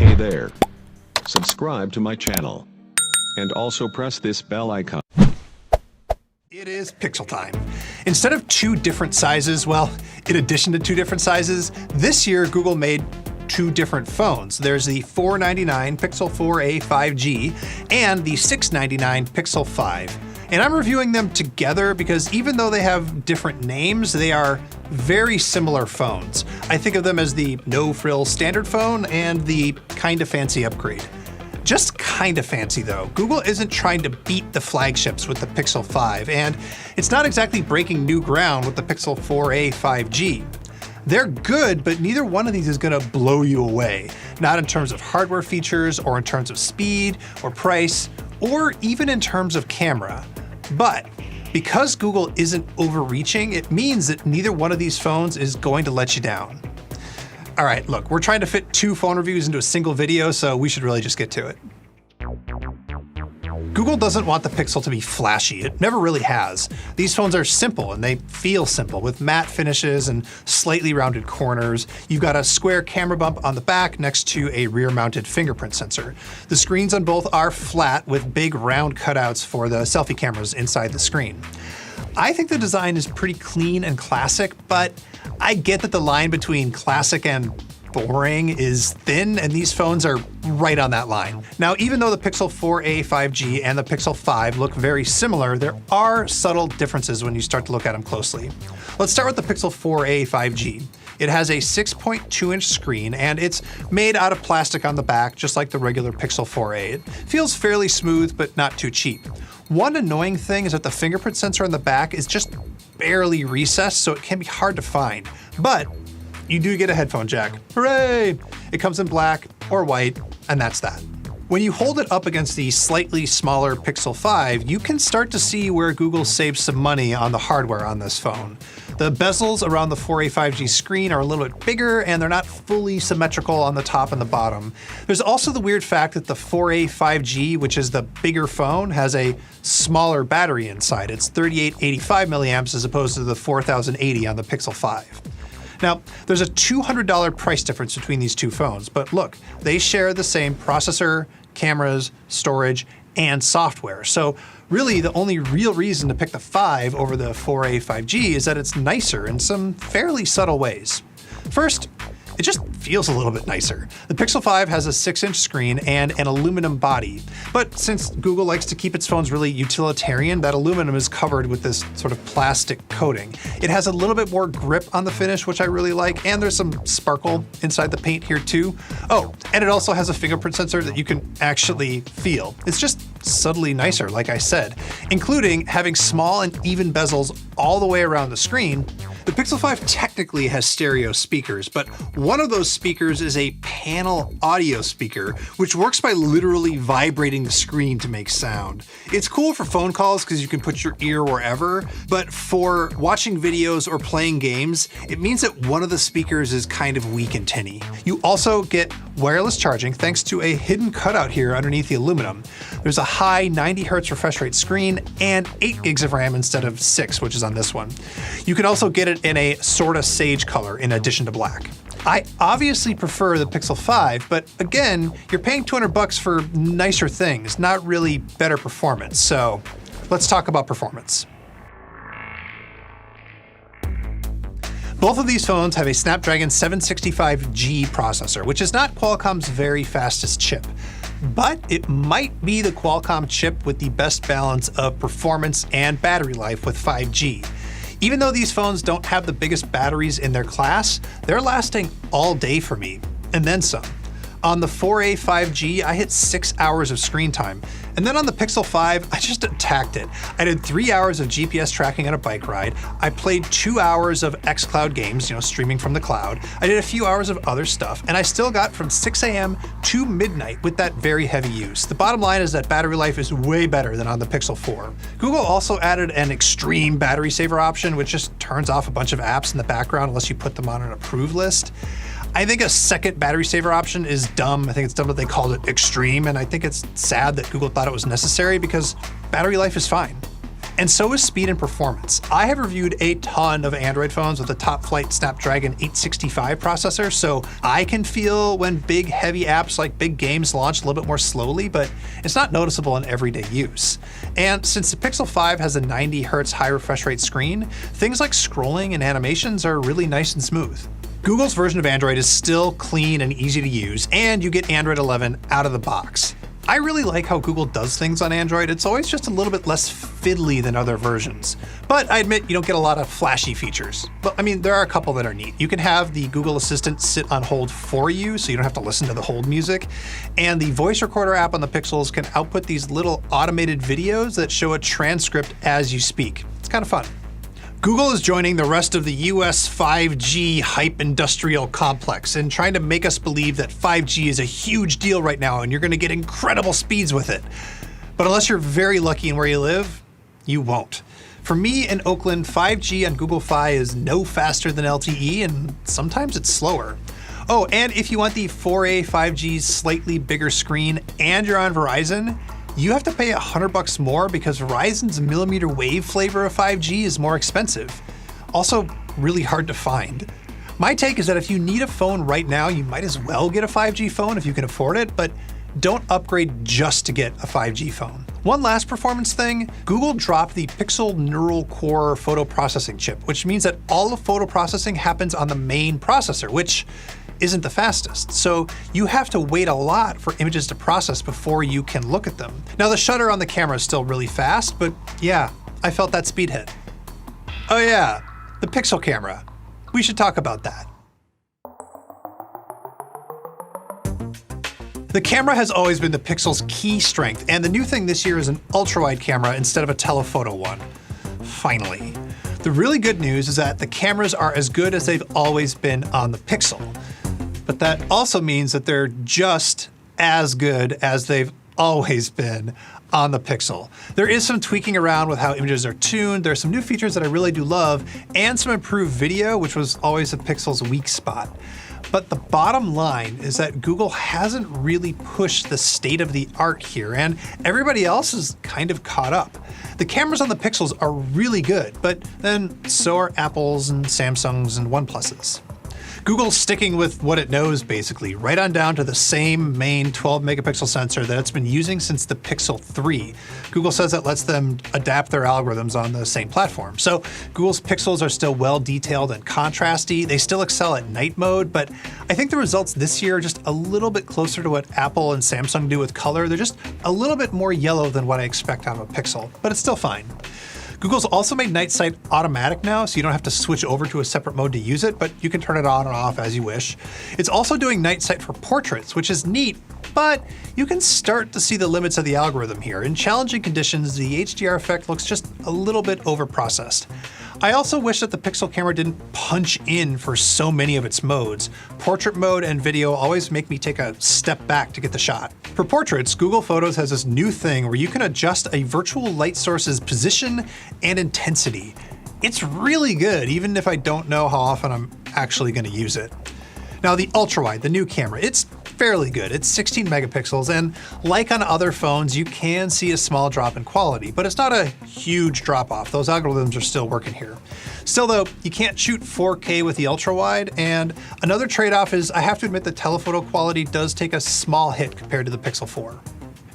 Hey there. Subscribe to my channel. And also press this bell icon. It is pixel time. Instead of two different sizes, well, in addition to two different sizes, this year Google made two different phones. There's the $499 Pixel 4a 5G and the $699 Pixel 5. And I'm reviewing them together because even though they have different names, they are very similar phones. I think of them as the no-frill standard phone and the kinda fancy upgrade. Just kinda fancy though. Google isn't trying to beat the flagships with the Pixel 5, and it's not exactly breaking new ground with the Pixel 4a 5G. They're good, but neither one of these is gonna blow you away. Not in terms of hardware features, or in terms of speed, or price, or even in terms of camera. But because Google isn't overreaching, it means that neither one of these phones is going to let you down. All right, look, we're trying to fit two phone reviews into a single video, so we should really just get to it. Google doesn't want the Pixel to be flashy. It never really has. These phones are simple and they feel simple with matte finishes and slightly rounded corners. You've got a square camera bump on the back next to a rear-mounted fingerprint sensor. The screens on both are flat with big round cutouts for the selfie cameras inside the screen. I think the design is pretty clean and classic, but I get that the line between classic and boring is thin, and these phones are right on that line. Now, even though the Pixel 4a 5G and the Pixel 5 look very similar, there are subtle differences when you start to look at them closely. Let's start with the Pixel 4a 5G. It has a 6.2-inch screen, and it's made out of plastic on the back, just like the regular Pixel 4a. It feels fairly smooth, but not too cheap. One annoying thing is that the fingerprint sensor on the back is just barely recessed, so it can be hard to find. But you do get a headphone jack. Hooray! It comes in black or white, and that's that. When you hold it up against the slightly smaller Pixel 5, you can start to see where Google saves some money on the hardware on this phone. The bezels around the 4a 5G screen are a little bit bigger, and they're not fully symmetrical on the top and the bottom. There's also the weird fact that the 4a 5G, which is the bigger phone, has a smaller battery inside. It's 3885 milliamps as opposed to the 4080 on the Pixel 5. Now, there's a $200 price difference between these two phones, but look, they share the same processor, cameras, storage, and software. So really, the only real reason to pick the 5 over the 4a 5G is that it's nicer in some fairly subtle ways. First, it just feels a little bit nicer. The Pixel 5 has a 6-inch screen and an aluminum body, but since Google likes to keep its phones really utilitarian, that aluminum is covered with this sort of plastic coating. It has a little bit more grip on the finish, which I really like, and there's some sparkle inside the paint here too. Oh, and it also has a fingerprint sensor that you can actually feel. It's just subtly nicer, like I said, including having small and even bezels all the way around the screen. The Pixel 5 technically has stereo speakers, but one of those speakers is a panel audio speaker, which works by literally vibrating the screen to make sound. It's cool for phone calls because you can put your ear wherever, but for watching videos or playing games, it means that one of the speakers is kind of weak and tinny. You also get wireless charging thanks to a hidden cutout here underneath the aluminum. There's a high 90 Hz refresh rate screen and 8 gigs of RAM instead of 6, which is on this one. You can also get it in a sorta sage color in addition to black. I obviously prefer the Pixel 5, but again, you're paying $200 for nicer things, not really better performance. So let's talk about performance. Both of these phones have a Snapdragon 765G processor, which is not Qualcomm's very fastest chip. But it might be the Qualcomm chip with the best balance of performance and battery life with 5G. Even though these phones don't have the biggest batteries in their class, they're lasting all day for me, and then some. On the 4a 5G, I hit 6 hours of screen time. And then on the Pixel 5, I just attacked it. I did 3 hours of GPS tracking on a bike ride. I played 2 hours of xCloud games, streaming from the cloud. I did a few hours of other stuff, and I still got from 6 a.m. to midnight with that very heavy use. The bottom line is that battery life is way better than on the Pixel 4. Google also added an extreme battery saver option, which just turns off a bunch of apps in the background unless you put them on an approved list. I think a second battery saver option is dumb. I think it's dumb that they called it extreme, and I think it's sad that Google thought it was necessary because battery life is fine. And so is speed and performance. I have reviewed a ton of Android phones with a top-flight Snapdragon 865 processor, so I can feel when big, heavy apps like big games launch a little bit more slowly, but it's not noticeable in everyday use. And since the Pixel 5 has a 90 Hz high refresh rate screen, things like scrolling and animations are really nice and smooth. Google's version of Android is still clean and easy to use, and you get Android 11 out of the box. I really like how Google does things on Android. It's always just a little bit less fiddly than other versions. But I admit you don't get a lot of flashy features. But I mean, there are a couple that are neat. You can have the Google Assistant sit on hold for you, so you don't have to listen to the hold music. And the voice recorder app on the Pixels can output these little automated videos that show a transcript as you speak. It's kind of fun. Google is joining the rest of the US 5G hype industrial complex and trying to make us believe that 5G is a huge deal right now and you're going to get incredible speeds with it. But unless you're very lucky in where you live, you won't. For me in Oakland, 5G on Google Fi is no faster than LTE, and sometimes it's slower. Oh, and if you want the 4A 5G's slightly bigger screen and you're on Verizon, you have to pay $100 more because Verizon's millimeter wave flavor of 5G is more expensive. Also, really hard to find. My take is that if you need a phone right now, you might as well get a 5G phone if you can afford it, but don't upgrade just to get a 5G phone. One last performance thing, Google dropped the Pixel Neural Core photo processing chip, which means that all the photo processing happens on the main processor, which isn't the fastest. So you have to wait a lot for images to process before you can look at them. Now the shutter on the camera is still really fast, but yeah, I felt that speed hit. Oh yeah, the Pixel camera. We should talk about that. The camera has always been the Pixel's key strength, and the new thing this year is an ultra-wide camera instead of a telephoto one. Finally. The really good news is that the cameras are as good as they've always been on the Pixel. But that also means that they're just as good as they've always been on the Pixel. There is some tweaking around with how images are tuned, there's some new features that I really do love, and some improved video, which was always the Pixel's weak spot. But the bottom line is that Google hasn't really pushed the state of the art here, and everybody else is kind of caught up. The cameras on the Pixels are really good, but then so are Apple's and Samsung's and OnePlus's. Google's sticking with what it knows, basically, right on down to the same main 12 megapixel sensor that it's been using since the Pixel 3. Google says that lets them adapt their algorithms on the same platform. So Google's Pixels are still well detailed and contrasty. They still excel at night mode, but I think the results this year are just a little bit closer to what Apple and Samsung do with color. They're just a little bit more yellow than what I expect out of a Pixel, but it's still fine. Google's also made night sight automatic now, so you don't have to switch over to a separate mode to use it, but you can turn it on and off as you wish. It's also doing night sight for portraits, which is neat, but you can start to see the limits of the algorithm here. In challenging conditions, the HDR effect looks just a little bit overprocessed. I also wish that the Pixel camera didn't punch in for so many of its modes. Portrait mode and video always make me take a step back to get the shot. For portraits, Google Photos has this new thing where you can adjust a virtual light source's position and intensity. It's really good, even if I don't know how often I'm actually going to use it. Now the ultra-wide, the new camera, it's fairly good. It's 16 megapixels, and like on other phones, you can see a small drop in quality, but it's not a huge drop-off. Those algorithms are still working here. Still though, you can't shoot 4K with the ultra-wide, and another trade-off is I have to admit the telephoto quality does take a small hit compared to the Pixel 4.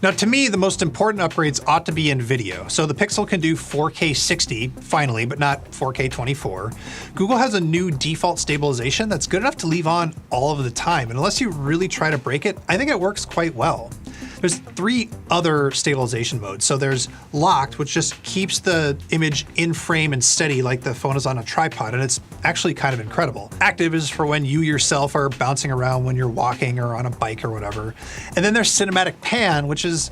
Now to me, the most important upgrades ought to be in video. So the Pixel can do 4K 60, finally, but not 4K 24. Google has a new default stabilization that's good enough to leave on all of the time. And unless you really try to break it, I think it works quite well. There's 3 other stabilization modes. So there's locked, which just keeps the image in frame and steady like the phone is on a tripod, and it's actually kind of incredible. Active is for when you yourself are bouncing around when you're walking or on a bike or whatever. And then there's cinematic pan, which is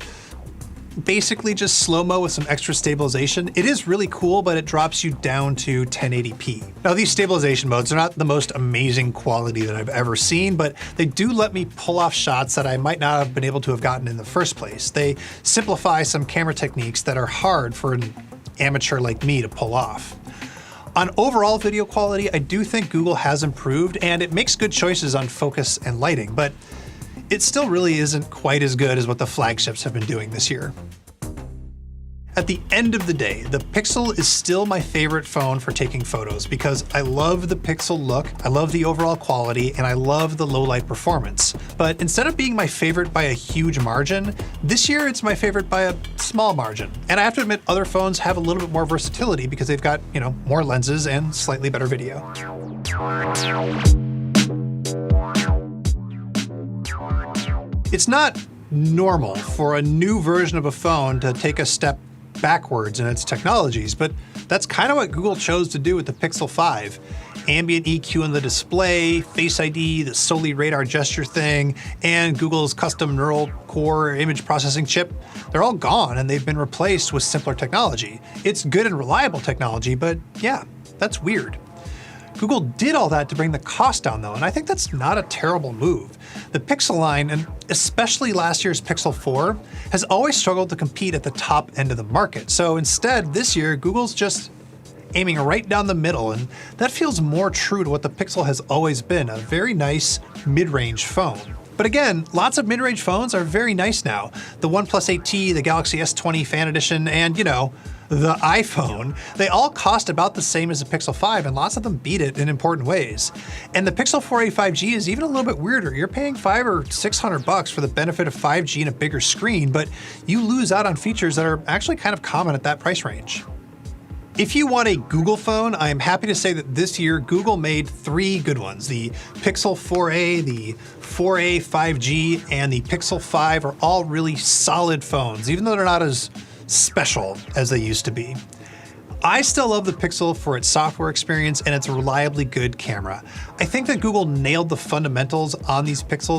basically just slow-mo with some extra stabilization. It is really cool, but it drops you down to 1080p. Now these stabilization modes are not the most amazing quality that I've ever seen, but they do let me pull off shots that I might not have been able to have gotten in the first place. They simplify some camera techniques that are hard for an amateur like me to pull off. On overall video quality, I do think Google has improved, and it makes good choices on focus and lighting, but it still really isn't quite as good as what the flagships have been doing this year. At the end of the day, the Pixel is still my favorite phone for taking photos because I love the Pixel look, I love the overall quality, and I love the low light performance. But instead of being my favorite by a huge margin, this year it's my favorite by a small margin. And I have to admit, other phones have a little bit more versatility because they've got, more lenses and slightly better video. It's not normal for a new version of a phone to take a step backwards in its technologies, but that's kind of what Google chose to do with the Pixel 5. Ambient EQ in the display, Face ID, the Soli radar gesture thing, and Google's custom neural core image processing chip, they're all gone and they've been replaced with simpler technology. It's good and reliable technology, but yeah, that's weird. Google did all that to bring the cost down though, and I think that's not a terrible move. The Pixel line, and especially last year's Pixel 4, has always struggled to compete at the top end of the market. So instead, this year, Google's just aiming right down the middle, and that feels more true to what the Pixel has always been, a very nice mid-range phone. But again, lots of mid-range phones are very nice now. The OnePlus 8T, the Galaxy S20 Fan Edition, and the iPhone, they all cost about the same as the Pixel 5, and lots of them beat it in important ways. And the Pixel 4a 5G is even a little bit weirder. You're paying $500 or $600 for the benefit of 5G and a bigger screen, but you lose out on features that are actually kind of common at that price range. If you want a Google phone, I am happy to say that this year Google made 3 good ones. The Pixel 4a, the 4a 5G, and the Pixel 5 are all really solid phones, even though they're not as special as they used to be. I still love the Pixel for its software experience and its reliably good camera. I think that Google nailed the fundamentals on these Pixels